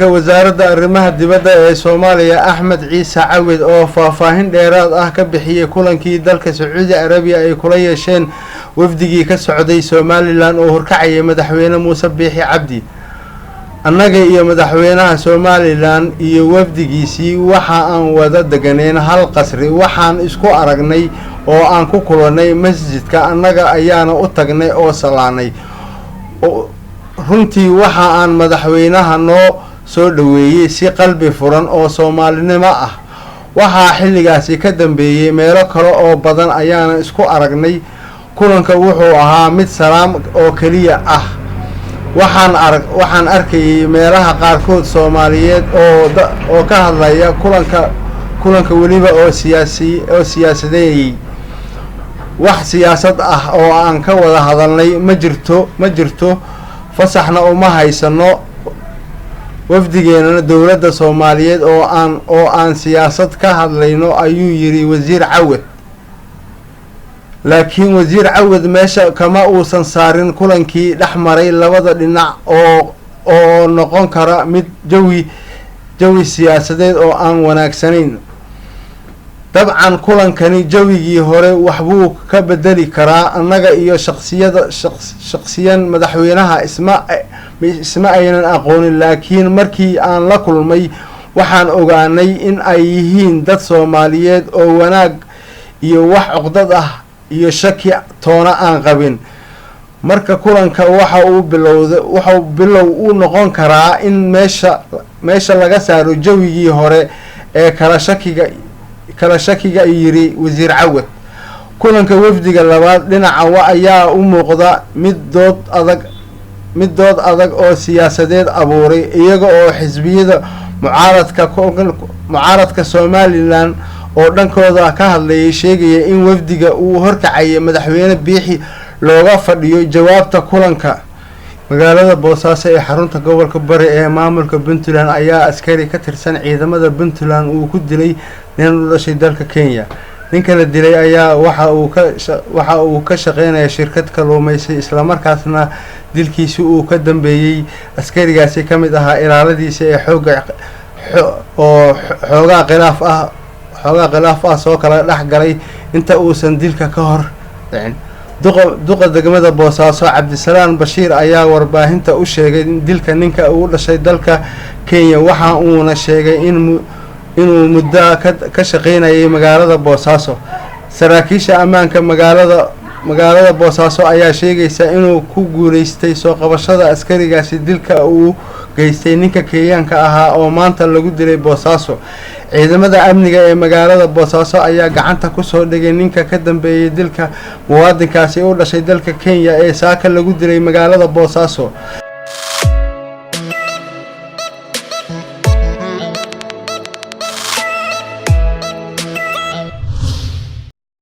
wasaaradda arrimaha dibadda ee Soomaaliya Axmed Ciise Cawid oo faahfaahin dheeraad ah ka bixiyay kulankii dalka Sacuudi Arabiya ay kula yeesheen wafdigii ka socday Somaliland oo horkacayay madaxweyne Muuse Biixi Cabdi. annaga iyo madaxweynaha Somaliland iyo wafdigiisii waxa aan wada deganeen hal qasri, waxaan isku aragnay oo aan ku kulanay masjidka, annaga ayaana u tagnay oo salaanay. runtii waxa aan madaxweynaha noo soo dhaweeyay si qalbi furan oo Soomaalinimo ah. waxaa xilligaasi ka dambeeyay meelo kale oo badan ayaana isku aragnay. kulanka wuxuu ahaa mid salaam oo kaliya ah. waxaan arkayay meelaha qaarkood Soomaaliyeed oo ka hadlaya kulanka waliba oo siyaasadeeyay. wax siyaasad ah oo aan ka wada hadalnay ma jirto. fasaxna uma haysano wafdigeena dawladda Soomaaliyeed oo aan siyaasad ka hadlayno, ayuu yiri wasiir Cawid. laakiin wasiir Cawid meesha kama uusan saarin kulankii dhexmaray labada dhinac oo noqon kara mid jawi siyaasadeed oo aan wanaagsanayn. dabcan kulankani jawigii hore waxbuu ka bedeli karaa. annaga iyo shakhsiyan madaxweynaha isma aynan aqoonin, laakiin markii aan la kulmay waxaan ogaanay in ay yihiin dad Soomaaliyeed oo wanaag iyo wax cuqdad ah iyo shaki toona aan qabin. marka kulanka wuxuu bilow u noqon karaa in meesha laga saaro jawigii hore ee kala shakiga yiri wasiir Cawid. kulanka wafdiga labaad dhinaca ayaa u muuqda mid dood adag oo siyaasadeed abuuray, iyaga oo xisbiyada mucaaradka Somaliland oo dhankooda ka hadlayay sheegaya in wafdiga uu horkacay madaxweyne Biixi looga fadhiyo jawaabta kulanka. magaalada Boosaaso ee xarunta gobolka Bari ee maamulka Puntland ayaa askari ka tirsan ciidamada Puntland uu ku dilay nin u dhashay dalka Kenya. ninka la dilay ayaa waxa uu ka shaqeynaya shirkad kalluumaysi, isla markaasna dilkiisa uu ka dambeeyay askarigaasi kamid ahaa ilaaladiisa ee xoogaa khilaaf ah soo kala dhaxgalay inta uusan dilka ka hor dhicin. duqa degmada Boosaaso Cabdisalaam Bashiir ayaa warbaahinta u sheegay in dilka ninka uu dhashay dalka Kenya, waxa uuna sheegay inuu muddo ka shaqeynayay magaalada Boosaaso. saraakiisha ammaanka magaalada Boosaaso ayaa sheegaysa inuu ku guuleystay soo qabashada askarigaasi dilka uu geystay ninka Kenyaanka ahaa oo maanta lagu dilay Boosaaso. ciidamada amniga ee magaalada Boosaaso ayaa gacanta ku soo dhigay ninka ka dambeeyay dilka muwaadinkaasi u dhashay dalka Kenya ee saaka lagu dilay magaalada Boosaaso.